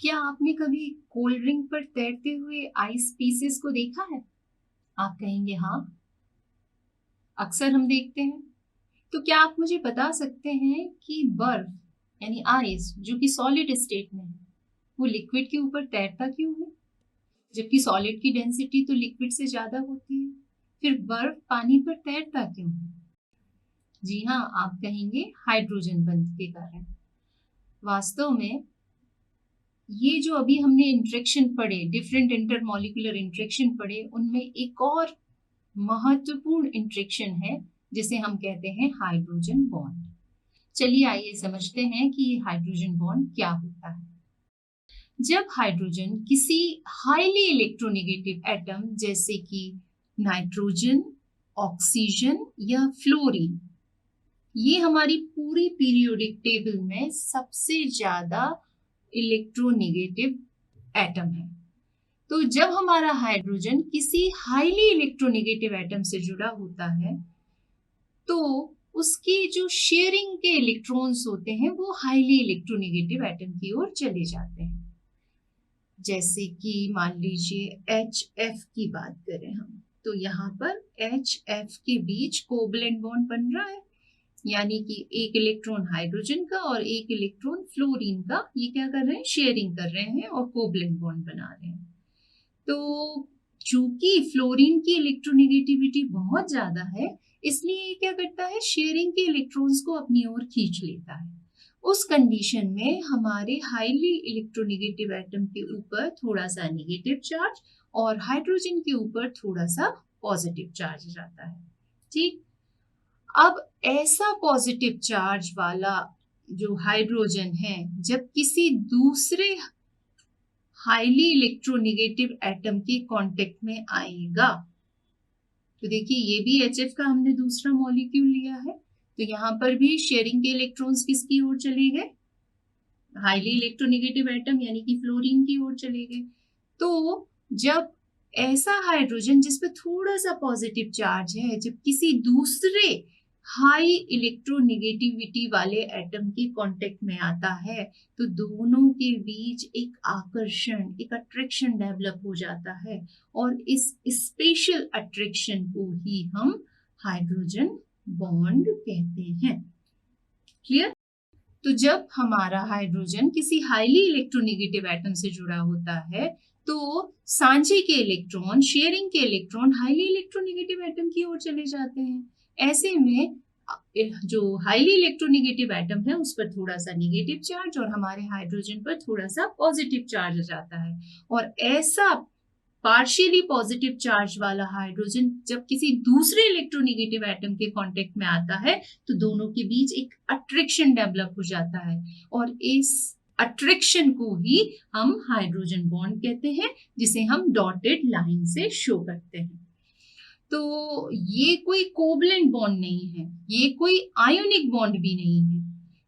क्या आपने कभी कोल्ड ड्रिंक पर तैरते हुए आइस पीसेस को देखा है? आप कहेंगे हाँ, अक्सर हम देखते हैं। तो क्या आप मुझे बता सकते हैं कि बर्फ यानी आइस जो कि सॉलिड स्टेट में है, वो लिक्विड के ऊपर तैरता क्यों है? जबकि सॉलिड की डेंसिटी तो लिक्विड से ज्यादा होती है। फिर बर्फ पानी पर तैरता क्यों है? जी हाँ, आप कहेंगे हाइड्रोजन बंध के कारण। वास्तव में ये जो अभी हमने इंटरेक्शन पढ़े, डिफरेंट इंटरमॉलिक्यूलर इंटरेक्शन पढ़े, उनमें एक और महत्वपूर्ण इंटरेक्शन है जिसे हम कहते हैं हाइड्रोजन बॉन्ड। चलिए आइए समझते हैं कि ये हाइड्रोजन बॉन्ड क्या होता है। जब हाइड्रोजन किसी हाईली इलेक्ट्रोनेगेटिव एटम जैसे कि नाइट्रोजन, ऑक्सीजन या फ्लोरीन, ये हमारी पूरी पीरियोडिक टेबल में सबसे ज्यादा इलेक्ट्रोनेगेटिव एटम है। तो जब हमारा हाइड्रोजन किसी हाईली इलेक्ट्रोनेगेटिव एटम से जुड़ा होता है तो उसकी जो शेयरिंग के इलेक्ट्रॉन्स होते हैं वो हाईली इलेक्ट्रोनेगेटिव एटम की ओर चले जाते हैं। जैसे कि मान लीजिए HF की बात करें हम, तो यहाँ पर HF के बीच कोवलेंट बॉन्ड बन रहा है, यानी कि एक इलेक्ट्रॉन हाइड्रोजन का और एक इलेक्ट्रॉन फ्लोरीन का ये क्या कर रहे हैं, शेयरिंग कर रहे हैं और कोवलेंट बॉन्ड बना रहे हैं। तो चूंकि फ्लोरीन की इलेक्ट्रोनेगेटिविटी बहुत ज्यादा है, इसलिए ये क्या करता है, शेयरिंग के इलेक्ट्रॉन्स को अपनी ओर खींच लेता है। उस कंडीशन में हमारे हाईली इलेक्ट्रोनेगेटिव एटम के ऊपर थोड़ा सा नेगेटिव चार्ज और हाइड्रोजन के ऊपर थोड़ा सा पॉजिटिव चार्ज जाता है। ठीक, अब ऐसा पॉजिटिव चार्ज वाला जो हाइड्रोजन है जब किसी दूसरे हाईली इलेक्ट्रोनेगेटिव एटम के कांटेक्ट में आएगा, तो देखिए ये भी HF का हमने दूसरा मॉलिक्यूल लिया है, तो यहाँ पर भी शेयरिंग के इलेक्ट्रॉन्स किसकी ओर चले गए, हाईली इलेक्ट्रोनेगेटिव एटम यानी कि फ्लोरीन की ओर चले गए। तो जब ऐसा हाइड्रोजन जिसपे थोड़ा सा पॉजिटिव चार्ज है जब किसी दूसरे हाई इलेक्ट्रोनेगेटिविटी वाले एटम के कांटेक्ट में आता है तो दोनों के बीच एक आकर्षण, एक अट्रैक्शन डेवलप हो जाता है और इस स्पेशल अट्रैक्शन को ही हम हाइड्रोजन बॉन्ड कहते हैं। क्लियर? तो जब हमारा हाइड्रोजन किसी हाईली इलेक्ट्रोनेगेटिव एटम से जुड़ा होता है तो सांझे के इलेक्ट्रॉन, शेयरिंग के इलेक्ट्रॉन हाईली इलेक्ट्रोनेगेटिव एटम की ओर चले जाते हैं। ऐसे में जो हाईली इलेक्ट्रोनेगेटिव एटम है उस पर थोड़ा सा नेगेटिव चार्ज और हमारे हाइड्रोजन पर थोड़ा सा पॉजिटिव चार्ज जाता है, और ऐसा पार्शियली पॉजिटिव चार्ज वाला हाइड्रोजन जब किसी दूसरे इलेक्ट्रोनेगेटिव एटम के कांटेक्ट में आता है तो दोनों के बीच एक अट्रैक्शन डेवलप हो जाता है और इस अट्रैक्शन को ही हम हाइड्रोजन बॉन्ड कहते हैं, जिसे हम डॉटेड लाइन से शो करते हैं। तो ये कोई कोवलेंट बॉन्ड नहीं है, ये कोई आयोनिक बॉन्ड भी नहीं है,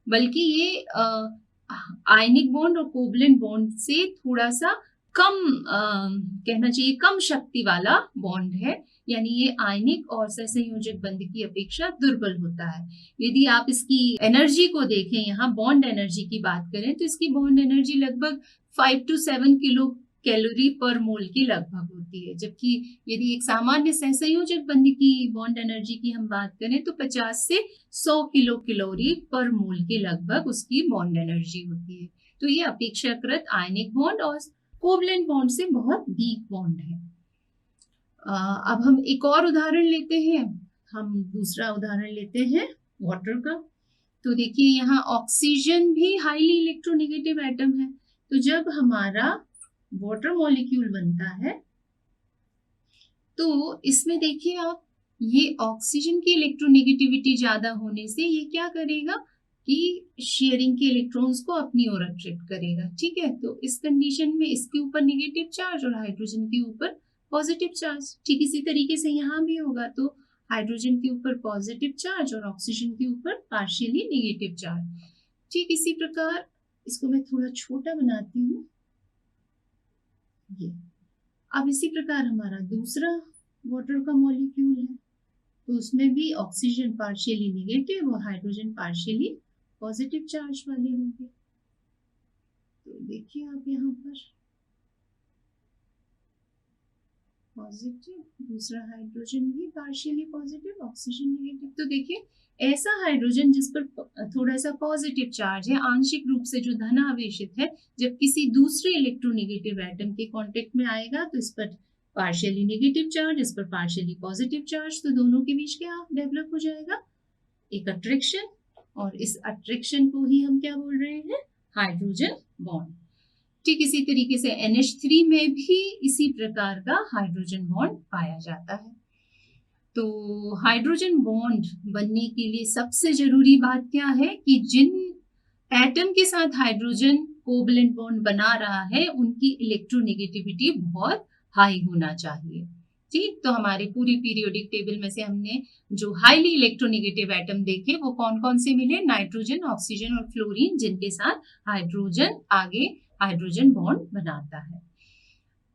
बल्कि ये आयनिक बॉन्ड और कोवलेंट बॉन्ड से थोड़ा सा कम कहना चाहिए कम शक्ति वाला बॉन्ड है, यानी ये आयनिक और सहसंयोजक बंध की अपेक्षा दुर्बल होता है। यदि आप इसकी एनर्जी को देखें, यहाँ बॉन्ड एनर्जी की बात करें तो इसकी बॉन्ड एनर्जी लगभग 5 to 7 किलो कैलोरी पर मोल की लगभग होती है, जबकि यदि एक सामान्य सहसंयोजक बंध की बॉन्ड एनर्जी की हम बात करें तो 50 से 100 किलो कैलोरी पर मोल की लगभग उसकी बॉन्ड एनर्जी होती है। तो ये अपेक्षाकृत आयनिक बॉन्ड और कोवलेंट बॉन्ड से बहुत वीक बॉन्ड है। अब हम एक और उदाहरण लेते हैं, हम दूसरा उदाहरण लेते हैं वाटर का। तो देखिए यहाँ ऑक्सीजन भी हाईली इलेक्ट्रोनेगेटिव एटम है, तो जब हमारा वाटर मॉलिक्यूल बनता है तो इसमें देखिए आप, ये ऑक्सीजन की इलेक्ट्रोनेगेटिविटी ज्यादा होने से ये क्या करेगा कि शेयरिंग के इलेक्ट्रॉन्स को अपनी ओर अट्रैक्ट करेगा। ठीक है, तो इस कंडीशन में इसके ऊपर नेगेटिव चार्ज और हाइड्रोजन के ऊपर पॉजिटिव चार्ज। ठीक इसी तरीके से यहाँ भी होगा, तो हाइड्रोजन के ऊपर पॉजिटिव चार्ज और ऑक्सीजन के ऊपर पार्शियली नेगेटिव चार्ज। ठीक इसी प्रकार इसको मैं थोड़ा छोटा बनाती हूँ ये। अब इसी प्रकार हमारा दूसरा वाटर का मॉलिक्यूल है, तो उसमें भी ऑक्सीजन पार्शियली नेगेटिव और हाइड्रोजन पार्शियली पॉजिटिव चार्ज वाले होंगे। तो देखिए आप यहाँ पर पॉजिटिव, दूसरा हाइड्रोजन भी पार्शियली पॉजिटिव, ऑक्सीजन नेगेटिव। तो देखिए ऐसा हाइड्रोजन जिस पर थोड़ा सा पॉजिटिव चार्ज है, आंशिक रूप से जो धन आवेशित है, जब किसी दूसरे इलेक्ट्रोनेगेटिव एटम के कांटेक्ट में आएगा तो इस पर पार्शियली नेगेटिव चार्ज, इस पर पार्शियली पॉजिटिव चार्ज, तो दोनों के बीच क्या डेवलप हो जाएगा, एक अट्रैक्शन। और इस अट्रैक्शन को ही हम क्या बोल रहे हैं, हाइड्रोजन बॉन्ड। ठीक इसी तरीके से NH3 में भी इसी प्रकार का हाइड्रोजन बॉन्ड पाया जाता है। तो हाइड्रोजन बॉन्ड बनने के लिए सबसे जरूरी बात क्या है कि जिन एटम के साथ हाइड्रोजन कोवलेंट बॉन्ड बना रहा है उनकी इलेक्ट्रोनेगेटिविटी बहुत हाई होना चाहिए। ठीक, तो हमारे पूरी पीरियोडिक टेबल में से हमने जो हाईली इलेक्ट्रोनेगेटिव एटम देखे वो कौन कौन से मिले, नाइट्रोजन, ऑक्सीजन और फ्लोरीन, जिनके साथ हाइड्रोजन आगे हाइड्रोजन बॉन्ड बनाता है।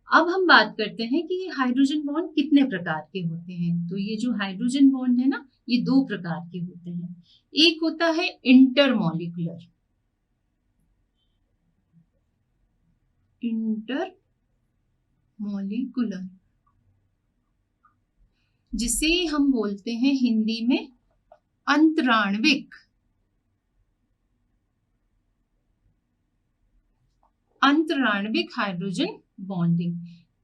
अब हम बात करते हैं कि ये हाइड्रोजन बॉन्ड कितने प्रकार के होते हैं। तो ये जो हाइड्रोजन बॉन्ड है ना, ये दो प्रकार के होते हैं। एक होता है इंटरमॉलिक्यूलर, इंटरमॉलिक्यूलर जिसे हम बोलते हैं हिंदी में अंतराण्विक। अंतराण्विक हाइड्रोजन बॉन्डिंग।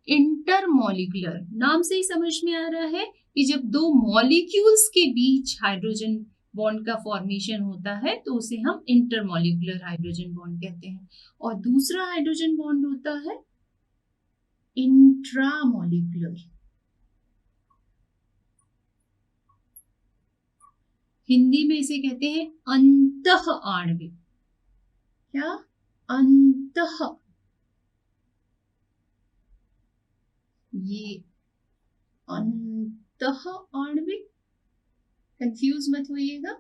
इंटरमॉलिक्यूलर नाम से ही समझ में आ रहा है कि जब दो मॉलिक्यूल्स के बीच हाइड्रोजन बॉन्ड का फॉर्मेशन होता है तो उसे हम इंटरमॉलिक्यूलर हाइड्रोजन बॉन्ड कहते हैं। और दूसरा हाइड्रोजन बॉन्ड होता है इंट्रामॉलिक्यूलर, हिंदी में इसे कहते हैं अंतः आणविक। क्या, अंतः, ये अंतः आणविक, कंफ्यूज मत होइएगा।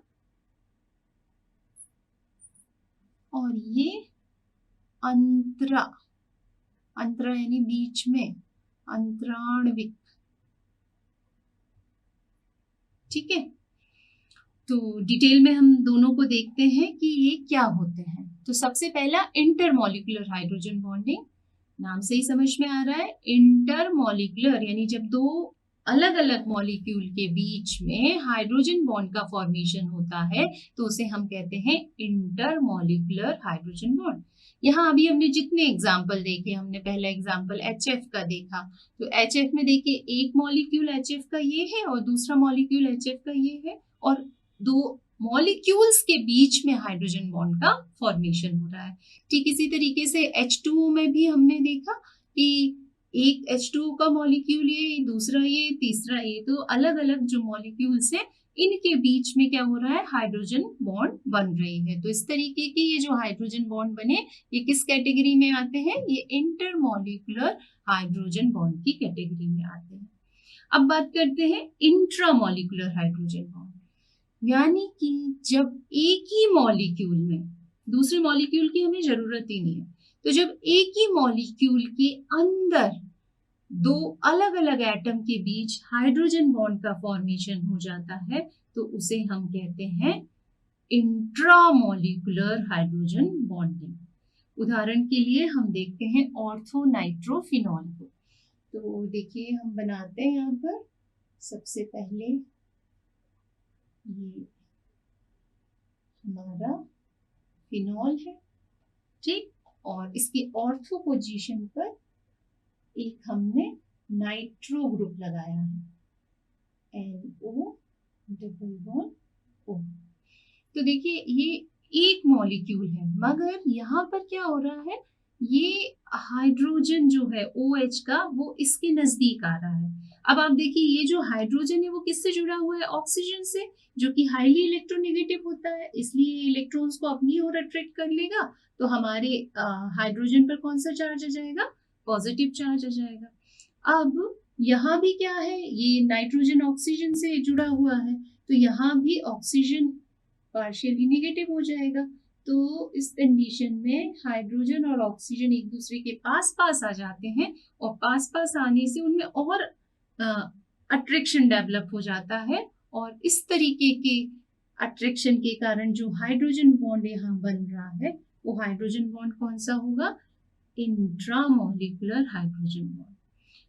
और ये अंतरा, अंतरा यानी बीच में, अंतराण्विक। ठीक है, तो डिटेल में हम दोनों को देखते हैं कि ये क्या होते हैं। तो सबसे पहला इंटरमॉलिक्यूलर हाइड्रोजन बॉन्डिंग, नाम से ही समझ में आ रहा है इंटरमॉलिक्यूलर यानी जब दो अलग अलग मॉलिक्यूल के बीच में हाइड्रोजन बॉन्ड का फॉर्मेशन होता है तो उसे हम कहते हैं इंटरमॉलिक्यूलर हाइड्रोजन बॉन्ड। यहाँ अभी हमने जितने एग्जाम्पल देखे, हमने पहला एग्जाम्पल HF का देखा, तो HF में देखिए एक मॉलिक्यूल HF का ये है और दूसरा मॉलिक्यूल HF का ये है, और दो मॉलिक्यूल्स के बीच में हाइड्रोजन बॉन्ड का फॉर्मेशन हो रहा है। ठीक इसी तरीके से H2O में भी हमने देखा कि एक H2O का मॉलिक्यूल ये, दूसरा ये, तीसरा ये, तो अलग अलग जो मॉलिक्यूल्स हैं इनके बीच में क्या हो रहा है, हाइड्रोजन बॉन्ड बन रही है। तो इस तरीके के ये जो हाइड्रोजन बॉन्ड बने ये किस कैटेगरी में आते हैं, ये इंटरमॉलिक्यूलर हाइड्रोजन बॉन्ड की कैटेगरी में आते हैं। अब बात करते हैं इंट्रामॉलिक्यूलर हाइड्रोजन बॉन्ड, यानी कि जब एक ही मॉलिक्यूल में, दूसरे मॉलिक्यूल की हमें जरूरत ही नहीं है, तो जब एक ही मॉलिक्यूल के अंदर दो अलग अलग एटम के बीच हाइड्रोजन बॉन्ड का फॉर्मेशन हो जाता है तो उसे हम कहते हैं इंट्रामॉलिक्यूलर हाइड्रोजन बॉन्डिंग। उदाहरण के लिए हम देखते हैं ऑर्थोनाइट्रोफिनॉल को। तो देखिए हम बनाते हैं यहाँ पर, सबसे पहले ये हमारा फिनॉल है, ठीक, और इसकी ऑर्थो पोजीशन पर एक हमने नाइट्रो ग्रुप लगाया है, NO डबल बॉन्ड O। तो देखिए ये एक मॉलिक्यूल है, मगर यहाँ पर क्या हो रहा है, ये हाइड्रोजन जो है OH का वो इसके नजदीक आ रहा है। अब आप देखिए ये जो हाइड्रोजन है वो किससे जुड़ा हुआ है, ऑक्सीजन से, जो कि हाईली इलेक्ट्रोनेगेटिव होता है, इसलिए इलेक्ट्रॉन्स को अपनी ओर अट्रैक्ट कर लेगा। तो हमारे हाइड्रोजन पर कौन सा चार्ज आ जाएगा, पॉजिटिव चार्ज आ जाएगा। अब यहाँ भी क्या है, ये नाइट्रोजन ऑक्सीजन से जुड़ा हुआ है, तो यहाँ भी ऑक्सीजन पार्शियली नेगेटिव हो जाएगा। तो इस कंडीशन में हाइड्रोजन और ऑक्सीजन एक दूसरे के पास पास आ जाते हैं, और पास पास आने से उनमें और अट्रैक्शन डेवलप हो जाता है, और इस तरीके के अट्रैक्शन के कारण जो हाइड्रोजन बॉन्ड यहाँ बन रहा है वो हाइड्रोजन बॉन्ड कौन सा होगा, इंट्रामोलिकुलर हाइड्रोजन बॉन्ड।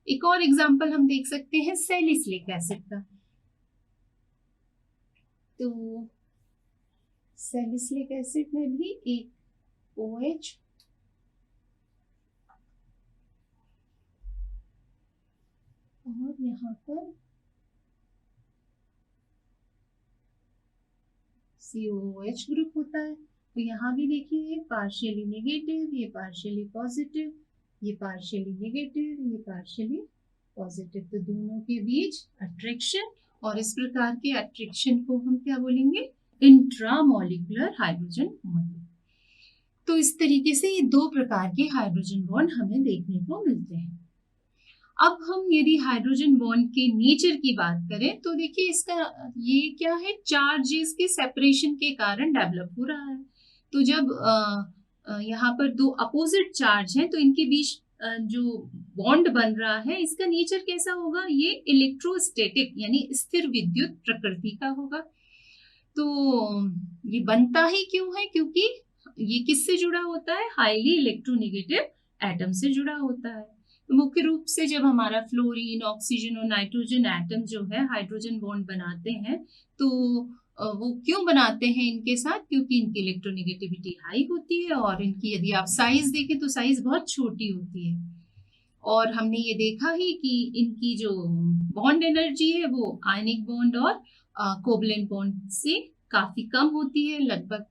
एक और एग्जांपल हम देख सकते हैं सैलिसिलिक एसिड का। तो सैलिसिलिक एसिड में भी एक OH और यहाँ पर COOH ग्रुप होता है। तो यहाँ भी देखिए ये पार्शियली नेगेटिव, ये पार्शियली पॉजिटिव, ये पार्शियली नेगेटिव, ये पार्शियली पॉजिटिव। तो दोनों के बीच अट्रैक्शन, और इस प्रकार के अट्रैक्शन को हम क्या बोलेंगे? Intramolecular hydrogen bond. तो इस तरीके से ये दो प्रकार के हाइड्रोजन बॉन्ड हमें देखने को मिलते हैं। अब हम यदि हाइड्रोजन बॉन्ड के नेचर की बात करें तो देखिए इसका ये क्या है, चार्जेस के सेपरेशन के कारण डेवलप हो रहा है। तो जब यहाँ पर दो अपोजिट चार्ज हैं तो इनके बीच जो बॉन्ड बन रहा है इसका नेचर कैसा होगा? ये इलेक्ट्रोस्टैटिक यानी स्थिर विद्युत प्रकृति का होगा। तो ये बनता ही क्यों है? क्योंकि ये किससे जुड़ा होता है? हाईली इलेक्ट्रोनेगेटिव एटम से जुड़ा होता है। तो मुख्य रूप से जब हमारा फ्लोरीन, ऑक्सीजन और नाइट्रोजन एटम जो है हाइड्रोजन बॉन्ड बनाते हैं तो वो क्यों बनाते हैं इनके साथ? क्योंकि इनकी इलेक्ट्रोनेगेटिविटी हाई होती है और इनकी यदि आप साइज देखें तो साइज बहुत छोटी होती है। और हमने ये देखा ही कि इनकी जो बॉन्ड एनर्जी है वो आयनिक बॉन्ड और कोवलेंट बॉन्ड से काफी कम होती है, लगभग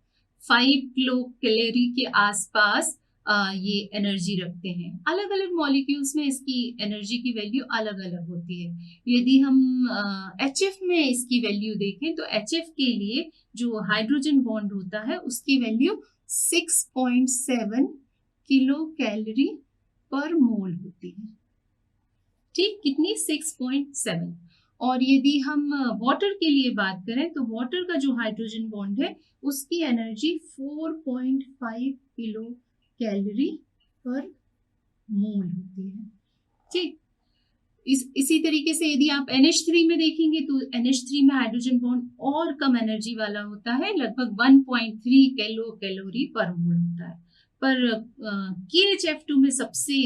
5 किलो कैलोरी के आसपास ये एनर्जी रखते हैं। अलग अलग मॉलिक्यूल्स में इसकी एनर्जी की वैल्यू अलग अलग होती है। यदि हम HF में इसकी वैल्यू देखें तो HF के लिए जो हाइड्रोजन बॉन्ड होता है उसकी वैल्यू 6.7 किलो कैलोरी पर मोल होती है। ठीक, कितनी? 6.7। और यदि हम वाटर के लिए बात करें तो वाटर का जो हाइड्रोजन बॉन्ड है उसकी एनर्जी 4.5 किलो कैलोरी पर मोल होती है। ठीक, इसी तरीके से यदि आप NH3 में देखेंगे तो NH3 में हाइड्रोजन बॉन्ड और कम एनर्जी वाला होता है, लगभग 1.3 किलो कैलोरी पर मोल होता है। पर KHF2 में सबसे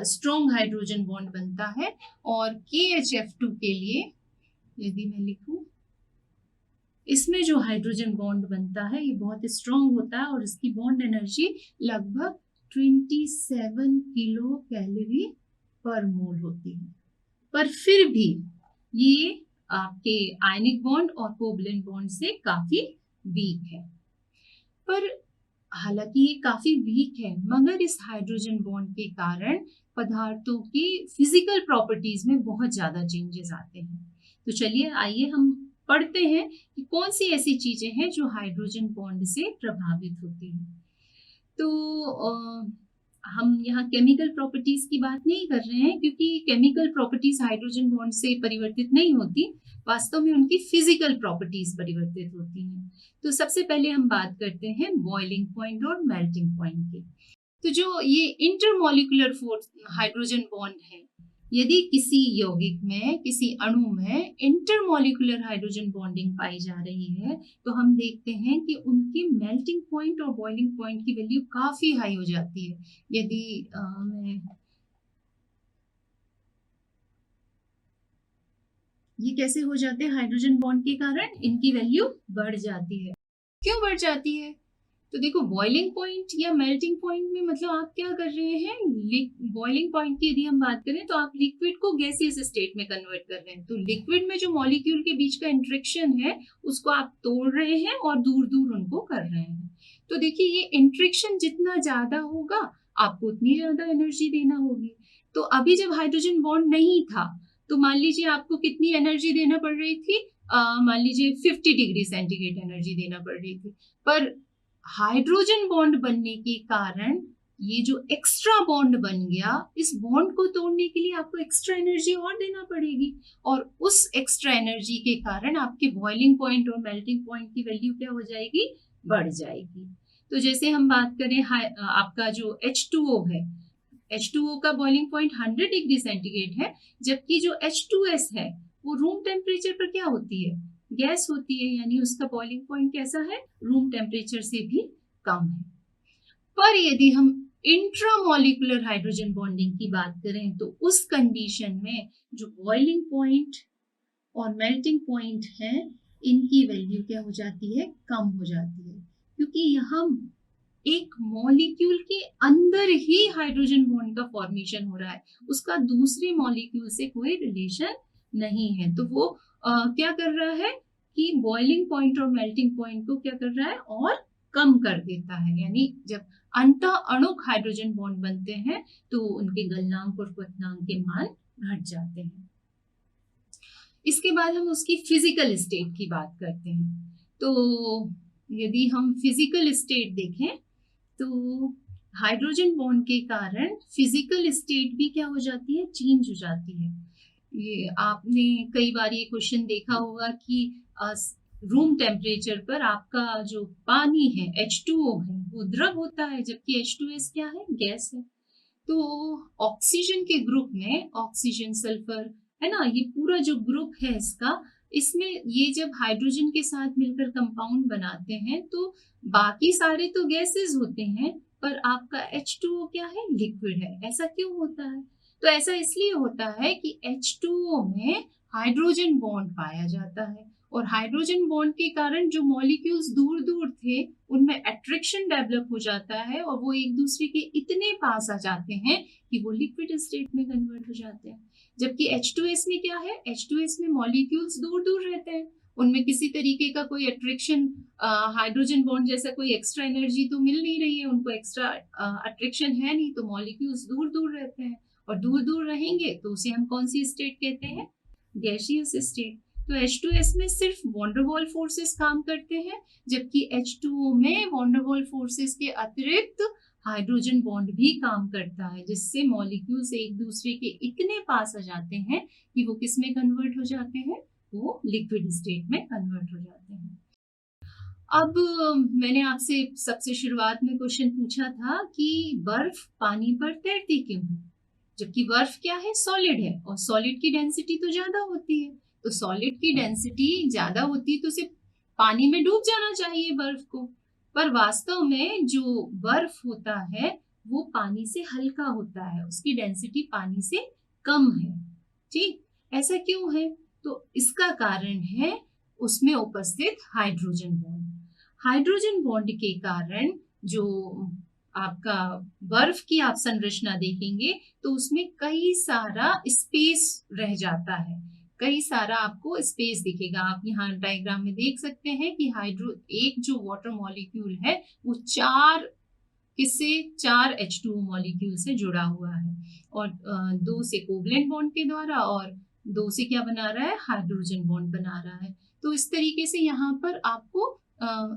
स्ट्रॉन्ग हाइड्रोजन बॉन्ड बनता है और KHF2 के लिए यदि मैं लिखूं, इसमें जो हाइड्रोजन बॉन्ड बनता है ये बहुत स्ट्रॉन्ग होता है और इसकी बॉन्ड एनर्जी लगभग 27 किलो कैलोरी पर मोल होती है। पर फिर भी ये आपके आयनिक बॉन्ड और कोवलेंट बॉन्ड से काफी वीक है। पर हालांकि ये काफी वीक है मगर इस हाइड्रोजन बॉन्ड के कारण पदार्थों की फिजिकल प्रॉपर्टीज में बहुत ज्यादा चेंजेस आते हैं। तो चलिए आइए हम पढ़ते हैं कि कौन सी ऐसी चीजें हैं जो हाइड्रोजन बॉन्ड से प्रभावित होती हैं। तो हम यहाँ केमिकल प्रॉपर्टीज की बात नहीं कर रहे हैं क्योंकि केमिकल प्रॉपर्टीज हाइड्रोजन बॉन्ड से परिवर्तित नहीं होती, वास्तव में उनकी फिजिकल प्रॉपर्टीज परिवर्तित होती हैं। तो सबसे पहले हम बात करते हैं बॉइलिंग पॉइंट और मेल्टिंग पॉइंट की। तो जो ये इंटरमॉलिक्यूलर फोर्स हाइड्रोजन बॉन्ड है, यदि किसी यौगिक में, किसी अणु में इंटरमॉलिक्यूलर हाइड्रोजन बॉन्डिंग पाई जा रही है तो हम देखते हैं कि उनकी मेल्टिंग पॉइंट और बॉइलिंग पॉइंट की वैल्यू काफी हाई हो जाती है। यदि मैं ये कैसे हो जाते हैं? हाइड्रोजन बॉन्ड के कारण इनकी वैल्यू बढ़ जाती है। क्यों बढ़ जाती है? तो देखो बॉइलिंग पॉइंट या मेल्टिंग पॉइंट में मतलब आप क्या कर रहे हैं, बॉइलिंग पॉइंट की यदि हम बात करें तो आप लिक्विड को गैसियस स्टेट में कन्वर्ट कर रहे हैं। तो लिक्विड में जो मॉलिक्यूल के बीच का इंट्रैक्शन है उसको आप तोड़ रहे हैं और दूर दूर उनको कर रहे हैं। तो देखिए ये इंट्रैक्शन जितना ज्यादा होगा आपको उतनी ज्यादा एनर्जी देना होगी। तो अभी जब हाइड्रोजन बॉन्ड नहीं था तो मान लीजिए आपको कितनी एनर्जी देना पड़ रही थी? मान लीजिए 50 डिग्री सेंटीग्रेड एनर्जी देना पड़ रही थी। पर हाइड्रोजन बॉन्ड बनने के कारण ये जो एक्स्ट्रा बॉन्ड बन गया, इस बॉन्ड को तोड़ने के लिए आपको एक्स्ट्रा एनर्जी और देना पड़ेगी और उस एक्स्ट्रा एनर्जी के कारण आपके बॉइलिंग पॉइंट और मेल्टिंग पॉइंट की वैल्यू क्या हो जाएगी? बढ़ जाएगी। तो जैसे हम बात करें आपका जो H2O है, H2O का बॉइलिंग पॉइंट 100 डिग्री सेंटीग्रेड है, जबकि जो H2S है वो रूम टेम्परेचर पर क्या होती है? गैस होती है, यानी उसका बॉइलिंग पॉइंट कैसा है? रूम टेम्परेचर से भी कम है। पर यदि हम इंट्रामॉलिक्यूलर हाइड्रोजन बॉन्डिंग की बात करें तो उस कंडीशन में जो बॉइलिंग पॉइंट और मेल्टिंग पॉइंट है, इनकी वैल्यू क्या हो जाती है, कम हो जाती है, क्योंकि यहाँ एक मॉलिक्यूल के अंदर ही हाइड्रोजन बॉन्ड का फॉर्मेशन हो रहा है, उसका दूसरे मॉलिक्यूल से कोई रिलेशन नहीं है। तो वो क्या कर रहा है कि बॉइलिंग पॉइंट और मेल्टिंग पॉइंट को क्या कर रहा है, और कम कर देता है। यानी जब अंतः अणुक हाइड्रोजन बॉन्ड बनते हैं तो उनके गलनांक और क्वथनांक के मान घट जाते हैं। इसके बाद हम उसकी फिजिकल स्टेट की बात करते हैं। तो यदि हम फिजिकल स्टेट देखें तो हाइड्रोजन बॉन्ड के कारण फिजिकल स्टेट भी क्या हो जाती है, चेंज हो जाती है। ये आपने कई बार ये क्वेश्चन देखा होगा कि रूम टेम्परेचर पर आपका जो पानी है H2O है वो द्रव होता है, जबकि H2S क्या है, गैस है। तो ऑक्सीजन के ग्रुप में ऑक्सीजन, सल्फर, है ना, ये पूरा जो ग्रुप है इसका, इसमें ये जब हाइड्रोजन के साथ मिलकर कंपाउंड बनाते हैं तो बाकी सारे तो गैसेस होते हैं, पर आपका H2O क्या है, लिक्विड है। ऐसा क्यों होता है? तो ऐसा इसलिए होता है कि H2O में हाइड्रोजन बॉन्ड पाया जाता है, और हाइड्रोजन बॉन्ड के कारण जो मॉलिक्यूल्स दूर दूर थे उनमें अट्रैक्शन डेवलप हो जाता है, और वो एक दूसरे के इतने पास आ जाते हैं कि वो लिक्विड स्टेट में कन्वर्ट हो जाते हैं। जबकि H2S में क्या है, H2S में मॉलिक्यूल्स दूर दूर रहते हैं, उनमें किसी तरीके का कोई अट्रैक्शन, हाइड्रोजन बॉन्ड जैसा कोई एक्स्ट्रा एनर्जी तो मिल नहीं रही है, उनको एक्स्ट्रा अट्रैक्शन है नहीं, तो मॉलिक्यूल्स दूर दूर रहते हैं, और दूर दूर रहेंगे तो उसे हम कौन सी स्टेट कहते हैं, गैसियस स्टेट। तो H2S में सिर्फ वॉन्डरवॉल फोर्सेस काम करते हैं, जबकि H2O में वॉन्डरवॉल फोर्सेस के अतिरिक्त हाइड्रोजन बॉन्ड भी काम करता है, जिससे मॉलिक्यूल्स एक दूसरे के इतने पास आ जाते हैं कि वो किस में कन्वर्ट हो जाते हैं, वो लिक्विड स्टेट में कन्वर्ट हो जाते हैं। अब मैंने आपसे सबसे शुरुआत में क्वेश्चन पूछा था कि बर्फ पानी पर तैरती क्यों है, जबकि बर्फ क्या है, सॉलिड है, और सॉलिड की डेंसिटी तो ज्यादा होती है। तो सॉलिड की डेंसिटी ज्यादा होती है तो उसे पानी में डूब जाना चाहिए बर्फ को, पर वास्तव में जो बर्फ होता है वो पानी से हल्का होता है, उसकी डेंसिटी पानी से कम है। ठीक, ऐसा क्यों है? तो इसका कारण है उसमें उपस्थित हाइड्रोजन बॉन्ड। हाइड्रोजन बॉन्ड के कारण जो आपका बर्फ की आप संरचना देखेंगे तो उसमें कई सारा स्पेस रह जाता है, कई सारा आपको स्पेस दिखेगा। आप यहाँ डायग्राम में देख सकते हैं कि एक जो वाटर मॉलिक्यूल है वो चार H2O मॉलिक्यूल से जुड़ा हुआ है, और दो से कोवलेंट बॉन्ड के द्वारा, और दो से क्या बना रहा है, हाइड्रोजन बॉन्ड बना रहा है। तो इस तरीके से यहाँ पर आपको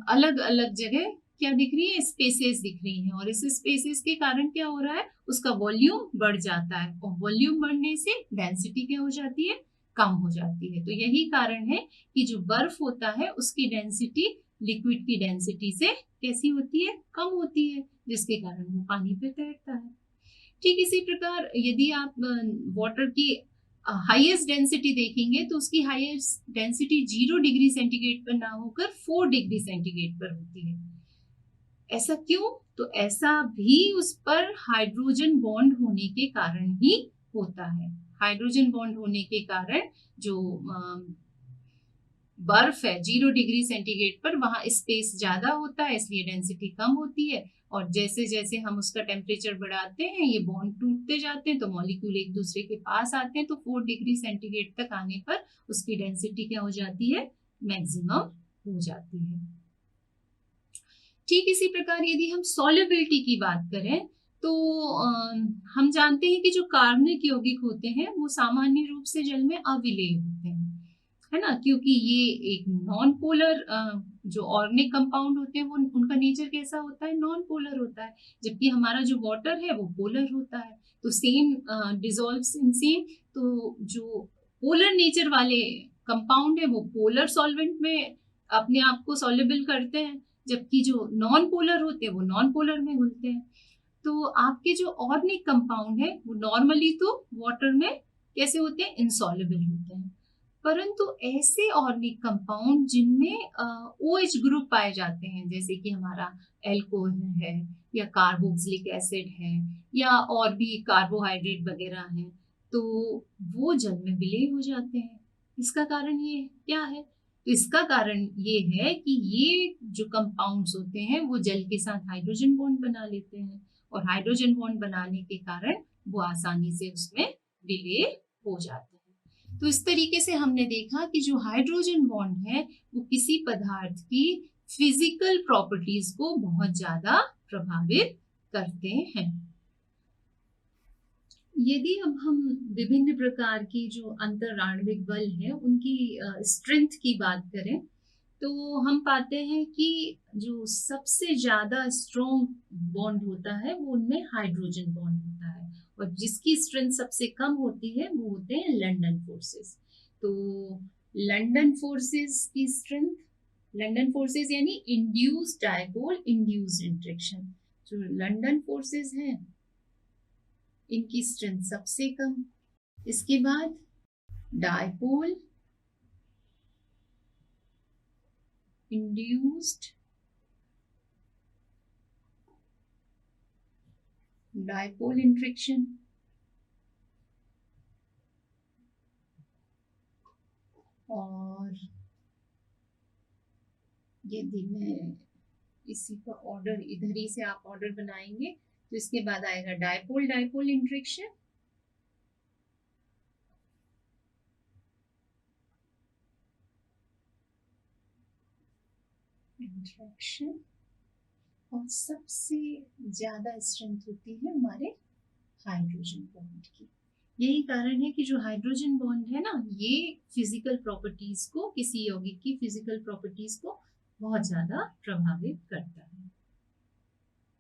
अलग अलग जगह क्या दिख रही है, स्पेसेस दिख रही हैं, और इस स्पेसेस के कारण क्या हो रहा है, उसका वॉल्यूम बढ़ जाता है, और वॉल्यूम बढ़ने से डेंसिटी क्या हो जाती है, कम हो जाती है। तो यही कारण है कि जो बर्फ होता है उसकी डेंसिटी लिक्विड की डेंसिटी से कैसी होती है, कम होती है, जिसके कारण वो पानी पे तैरता है। ठीक इसी प्रकार यदि आप वाटर की हाईएस्ट डेंसिटी देखेंगे तो उसकी हाईएस्ट डेंसिटी 0 डिग्री सेंटीग्रेड पर ना होकर 4 डिग्री सेंटीग्रेड पर होती है। ऐसा क्यों? तो ऐसा भी उस पर हाइड्रोजन बॉन्ड होने के कारण ही होता है। हाइड्रोजन बॉन्ड होने के कारण जो बर्फ है 0 डिग्री सेंटीग्रेड पर, वहां स्पेस ज्यादा होता है, इसलिए डेंसिटी कम होती है, और जैसे जैसे हम उसका टेम्परेचर बढ़ाते हैं ये बॉन्ड टूटते जाते हैं, तो मॉलिक्यूल एक दूसरे के पास आते हैं, तो 4 डिग्री सेंटीग्रेड तक आने पर उसकी डेंसिटी क्या हो जाती है, मैक्सिमम हो जाती है। ठीक इसी प्रकार यदि हम सॉल्युबिलिटी की बात करें तो हम जानते हैं कि जो कार्बनिक यौगिक होते हैं वो सामान्य रूप से जल में अविलेय होते हैं, है ना, क्योंकि ये एक नॉन पोलर जो ऑर्गेनिक कंपाउंड होते हैं वो उनका नेचर कैसा होता है, नॉन पोलर होता है, जबकि हमारा जो वाटर है वो पोलर होता है। तो सेम डिसॉल्व्स इन सेम, तो जो पोलर नेचर वाले कंपाउंड है वो पोलर सॉल्वेंट में अपने आप को सॉल्युबल करते हैं, जबकि जो नॉन पोलर होते हैं वो नॉन पोलर में घुलते हैं। तो आपके जो ऑर्गेनिक कंपाउंड है वो नॉर्मली तो वाटर में कैसे होते हैं, इनसॉल्युबल होते हैं, परंतु ऐसे ऑर्गेनिक कंपाउंड जिनमें OH ग्रुप पाए जाते हैं, जैसे कि हमारा एल्कोहल है या कार्बोक्सिलिक एसिड है या और भी कार्बोहाइड्रेट वगैरह हैं, तो वो जल में विलीन हो जाते हैं। इसका कारण ये क्या है? तो इसका कारण ये है कि ये जो कंपाउंड्स होते हैं वो जल के साथ हाइड्रोजन बॉन्ड बना लेते हैं, और हाइड्रोजन बॉन्ड बनाने के कारण वो आसानी से उसमें विलीन हो जाते हैं। तो इस तरीके से हमने देखा कि जो हाइड्रोजन बॉन्ड है वो किसी पदार्थ की फिजिकल प्रॉपर्टीज को बहुत ज्यादा प्रभावित करते हैं। यदि अब हम विभिन्न प्रकार की जो अंतराण्विक बल है उनकी स्ट्रेंथ की बात करें, तो हम पाते हैं कि जो सबसे ज्यादा स्ट्रॉन्ग बॉन्ड होता है वो उनमें हाइड्रोजन बॉन्ड होता है, और जिसकी स्ट्रेंथ सबसे कम होती है वो होते हैं लंदन फोर्सेस। तो लंदन फोर्सेस की स्ट्रेंथ, लंदन फोर्सेस यानी इंड्यूस्ड डायपोल इंड्यूस्ड इंटरेक्शन, जो लंदन फोर्सेस हैं इनकी स्ट्रेंथ सबसे कम। इसके बाद डायपोल इंड्यूस्ड डायपोल इंटरेक्शन, और यदि मैं इसी का ऑर्डर इधर ही से आप ऑर्डर बनाएंगे तो इसके बाद आएगा डायपोल डायपोल इंटरेक्शन, और सबसे ज्यादा स्ट्रेंथ होती है हमारे हाइड्रोजन बॉन्ड की। यही कारण है कि जो हाइड्रोजन बॉन्ड है ना, ये फिजिकल प्रॉपर्टीज को, किसी यौगिक की फिजिकल प्रॉपर्टीज को बहुत ज्यादा प्रभावित करता है।